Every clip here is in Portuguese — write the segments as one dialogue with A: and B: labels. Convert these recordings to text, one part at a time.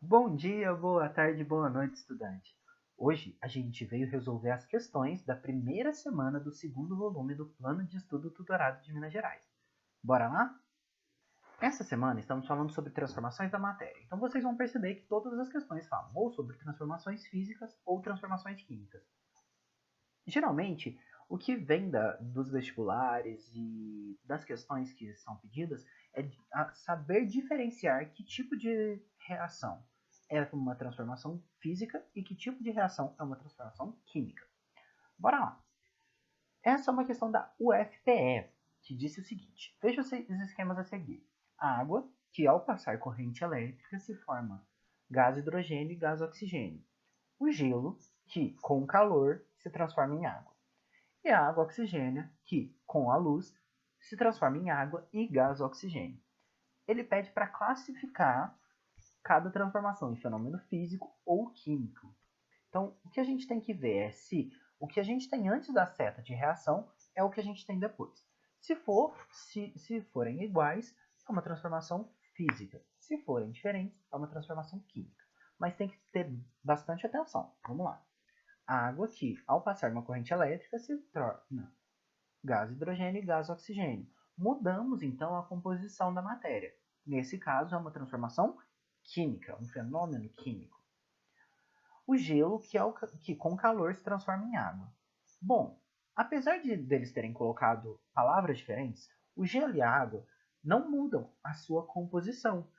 A: Bom dia, boa tarde, boa noite, estudante. Hoje a gente veio resolver as questões da primeira semana do segundo volume do Plano de Estudo Tutorado de Minas Gerais. Bora lá? Essa semana estamos falando sobre transformações da matéria, então vocês vão perceber que todas as questões falam ou sobre transformações físicas ou transformações químicas. Geralmente, o que vem dos vestibulares e das questões que são pedidas é saber diferenciar que tipo de reação é uma transformação física e que tipo de reação é uma transformação química. Bora lá! Essa é uma questão da UFPE, que disse o seguinte: veja os esquemas a seguir. A água, que ao passar corrente elétrica se forma gás hidrogênio e gás oxigênio. O gelo, que com calor se transforma em água. E a água oxigênio, que com a luz se transforma em água e gás oxigênio. Ele pede para classificar cada transformação em fenômeno físico ou químico. Então, o que a gente tem que ver é se o que a gente tem antes da seta de reação é o que a gente tem depois. Se forem iguais, é uma transformação física. Se forem diferentes, é uma transformação química. Mas tem que ter bastante atenção. Vamos lá. A água que, ao passar uma corrente elétrica, se torna gás hidrogênio e gás oxigênio. Mudamos, então, a composição da matéria. Nesse caso, é uma transformação química, um fenômeno químico. O gelo, que com calor se transforma em água. Bom, apesar deles terem colocado palavras diferentes, o gelo e a água não mudam a sua composição.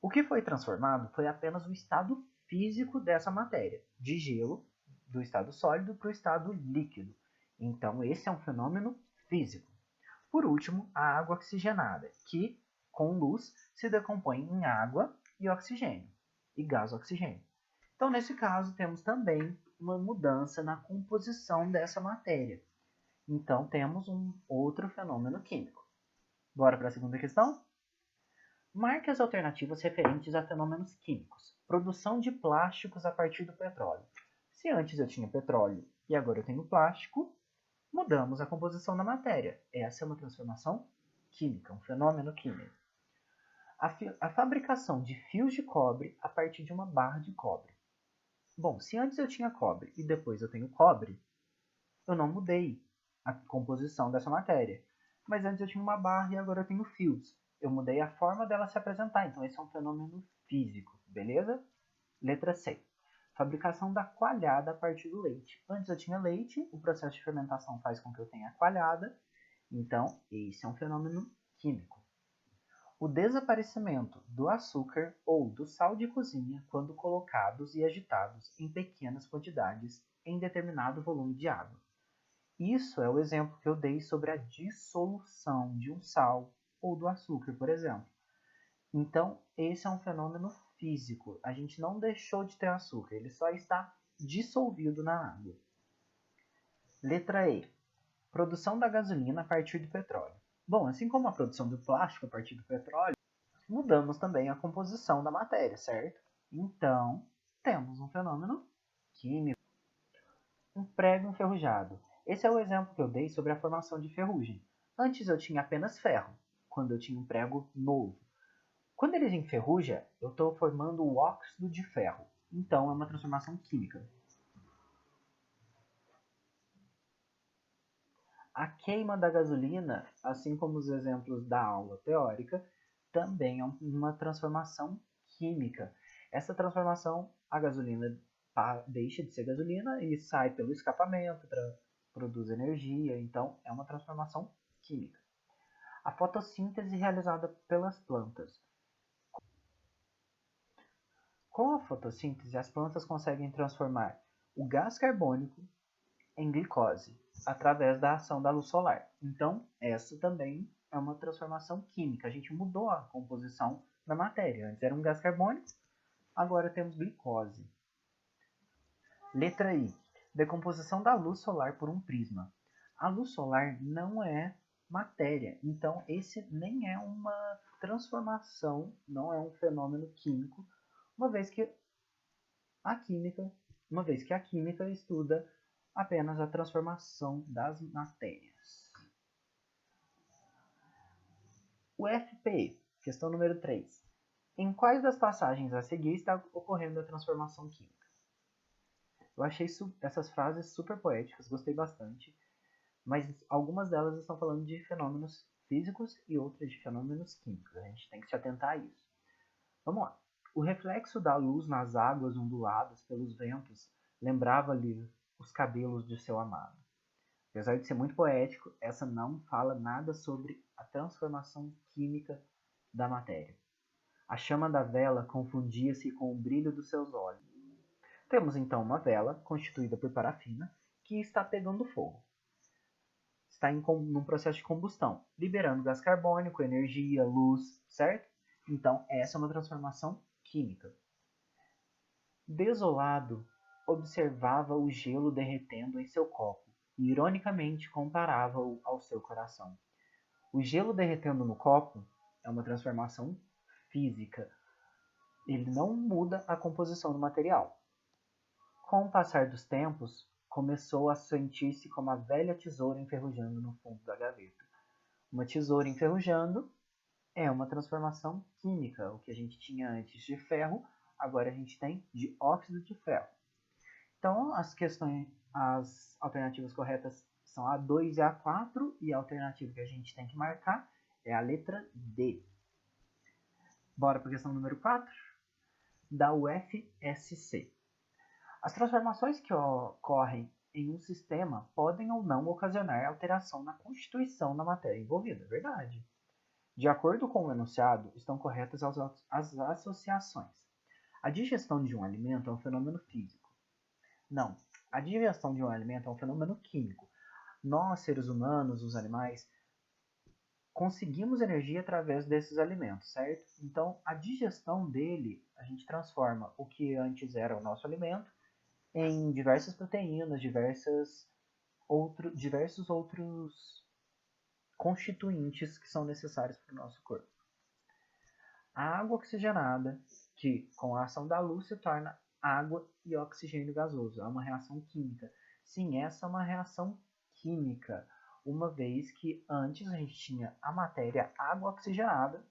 A: O que foi transformado foi apenas o estado físico dessa matéria, de gelo, do estado sólido para o estado líquido. Então, esse é um fenômeno físico. Por último, a água oxigenada, que, com luz, se decompõe em água e oxigênio, e gás oxigênio. Então, nesse caso, temos também uma mudança na composição dessa matéria. Então, temos um outro fenômeno químico. Bora para a segunda questão? Marque as alternativas referentes a fenômenos químicos. Produção de plásticos a partir do petróleo. Se antes eu tinha petróleo e agora eu tenho plástico, mudamos a composição da matéria. Essa é uma transformação química, um fenômeno químico. A fabricação de fios de cobre a partir de uma barra de cobre. Bom, se antes eu tinha cobre e depois eu tenho cobre, eu não mudei a composição dessa matéria. Mas antes eu tinha uma barra e agora eu tenho fios. Eu mudei a forma dela se apresentar, então esse é um fenômeno físico, beleza? Letra C. Fabricação da coalhada a partir do leite. Antes eu tinha leite, o processo de fermentação faz com que eu tenha coalhada, então esse é um fenômeno químico. O desaparecimento do açúcar ou do sal de cozinha quando colocados e agitados em pequenas quantidades em determinado volume de água. Isso é o exemplo que eu dei sobre a dissolução de um sal ou do açúcar, por exemplo. Então, esse é um fenômeno físico. A gente não deixou de ter açúcar, ele só está dissolvido na água. Letra E. Produção da gasolina a partir do petróleo. Bom, assim como a produção do plástico a partir do petróleo, mudamos também a composição da matéria, certo? Então, temos um fenômeno químico. Um prego enferrujado. Esse é o exemplo que eu dei sobre a formação de ferrugem. Antes eu tinha apenas ferro, quando eu tinha um prego novo. Quando ele enferruja, eu estou formando o óxido de ferro. Então é uma transformação química. A queima da gasolina, assim como os exemplos da aula teórica, também é uma transformação química. Essa transformação, a gasolina deixa de ser gasolina e sai pelo escapamento, produz energia, então é uma transformação química. A fotossíntese realizada pelas plantas. Com a fotossíntese, as plantas conseguem transformar o gás carbônico em glicose através da ação da luz solar. Então, essa também é uma transformação química. A gente mudou a composição da matéria. Antes era um gás carbônico, agora temos glicose. Letra I. Decomposição da luz solar por um prisma. A luz solar não é matéria, então esse nem é uma transformação, não é um fenômeno químico, uma vez que a química estuda apenas a transformação das matérias. O FPE, questão número 3. Em quais das passagens a seguir está ocorrendo a transformação química? Eu achei essas frases super poéticas, gostei bastante, mas algumas delas estão falando de fenômenos físicos e outras de fenômenos químicos. A gente tem que se atentar a isso. Vamos lá. O reflexo da luz nas águas onduladas pelos ventos lembrava-lhe os cabelos de seu amado. Apesar de ser muito poético, essa não fala nada sobre a transformação química da matéria. A chama da vela confundia-se com o brilho dos seus olhos. Temos então uma vela constituída por parafina que está pegando fogo. Está num processo de combustão, liberando gás carbônico, energia, luz, certo? Então, essa é uma transformação química. Desolado, observava o gelo derretendo em seu copo e, ironicamente, comparava-o ao seu coração. O gelo derretendo no copo é uma transformação física. Ele não muda a composição do material. Com o passar dos tempos, começou a sentir-se como a velha tesoura enferrujando no fundo da gaveta. Uma tesoura enferrujando é uma transformação química. O que a gente tinha antes de ferro, agora a gente tem de óxido de ferro. Então, as alternativas corretas são a 2 e a 4, e a alternativa que a gente tem que marcar é a letra D. Bora para a questão número 4, da UFSC. As transformações que ocorrem em um sistema podem ou não ocasionar alteração na constituição da matéria envolvida, verdade. De acordo com o enunciado, estão corretas as associações. A digestão de um alimento é um fenômeno físico. Não, a digestão de um alimento é um fenômeno químico. Nós, seres humanos, os animais, conseguimos energia através desses alimentos, certo? Então, a digestão dele, a gente transforma o que antes era o nosso alimento em diversas proteínas, diversos outros constituintes que são necessários para o nosso corpo. A água oxigenada, que com a ação da luz se torna água e oxigênio gasoso, é uma reação química. Sim, essa é uma reação química, uma vez que antes a gente tinha a matéria água oxigenada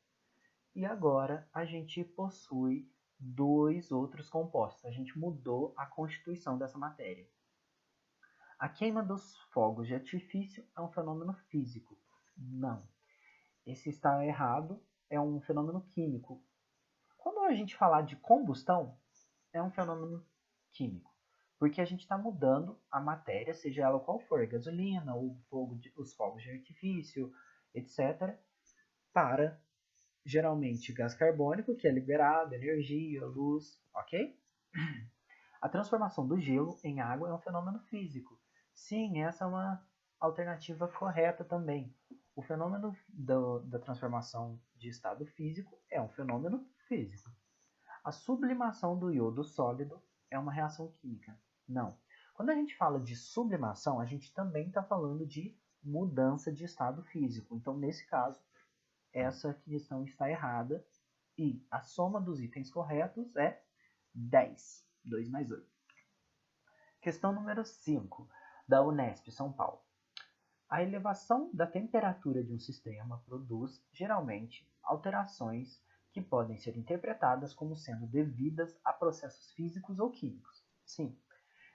A: e agora a gente possui dois outros compostos. A gente mudou a constituição dessa matéria. A queima dos fogos de artifício é um fenômeno físico. Não. Esse está errado, é um fenômeno químico. Quando a gente falar de combustão, é um fenômeno químico. Porque a gente está mudando a matéria, seja ela qual for, gasolina, os fogos de artifício, etc., para geralmente gás carbônico, que é liberado, energia, luz, ok? A transformação do gelo em água é um fenômeno físico. Sim, essa é uma alternativa correta também. O fenômeno da transformação de estado físico é um fenômeno físico. A sublimação do iodo sólido é uma reação química. Não. Quando a gente fala de sublimação, a gente também está falando de mudança de estado físico. Então, nesse caso, essa questão está errada e a soma dos itens corretos é 10. 2 mais 8. Questão número 5, da Unesp São Paulo. A elevação da temperatura de um sistema produz, geralmente, alterações que podem ser interpretadas como sendo devidas a processos físicos ou químicos. Sim,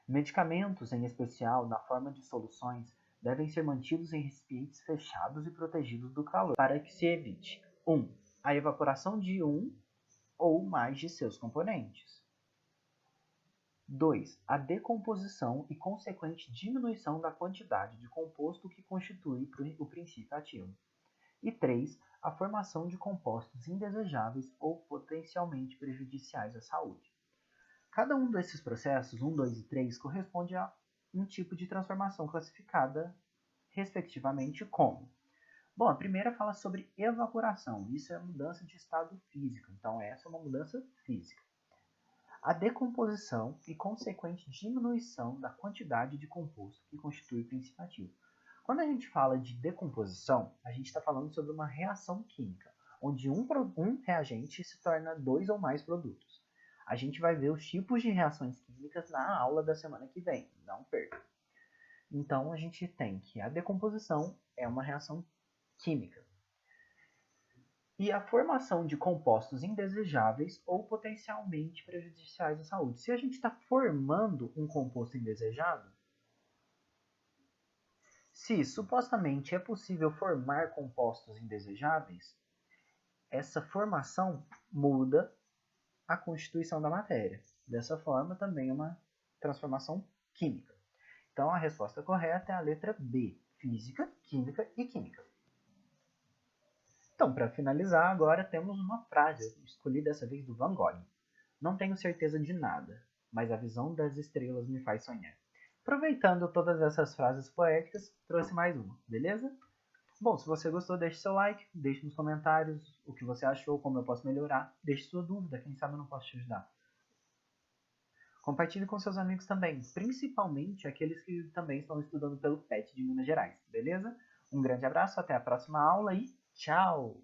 A: medicamentos, em especial na forma de soluções, devem ser mantidos em recipientes fechados e protegidos do calor, para que se evite 1. A evaporação de um ou mais de seus componentes. 2. A decomposição e consequente diminuição da quantidade de composto que constitui o princípio ativo. E 3. A formação de compostos indesejáveis ou potencialmente prejudiciais à saúde. Cada um desses processos, 1, 2 e 3, corresponde a um tipo de transformação classificada, respectivamente, como. Bom, a primeira fala sobre evaporação. Isso é mudança de estado físico. Então, essa é uma mudança física. A decomposição e consequente diminuição da quantidade de composto que constitui o princípio ativo. Quando a gente fala de decomposição, a gente está falando sobre uma reação química, onde um reagente se torna 2 ou mais produtos. A gente vai ver os tipos de reações químicas na aula da semana que vem, não perca. Então, a gente tem que a decomposição é uma reação química. e a formação de compostos indesejáveis ou potencialmente prejudiciais à saúde. Se a gente está formando um composto indesejado, se supostamente é possível formar compostos indesejáveis, essa formação muda a constituição da matéria. Dessa forma, também é uma transformação química. Então, a resposta correta é a letra B, física, química e química. Então, para finalizar, agora temos uma frase, escolhi dessa vez do Van Gogh. Não tenho certeza de nada, mas a visão das estrelas me faz sonhar. Aproveitando todas essas frases poéticas, trouxe mais uma, beleza? Bom, se você gostou, deixe seu like, deixe nos comentários o que você achou, como eu posso melhorar, deixe sua dúvida, quem sabe eu não posso te ajudar. Compartilhe com seus amigos também, principalmente aqueles que também estão estudando pelo PET de Minas Gerais, beleza? Um grande abraço, até a próxima aula e tchau!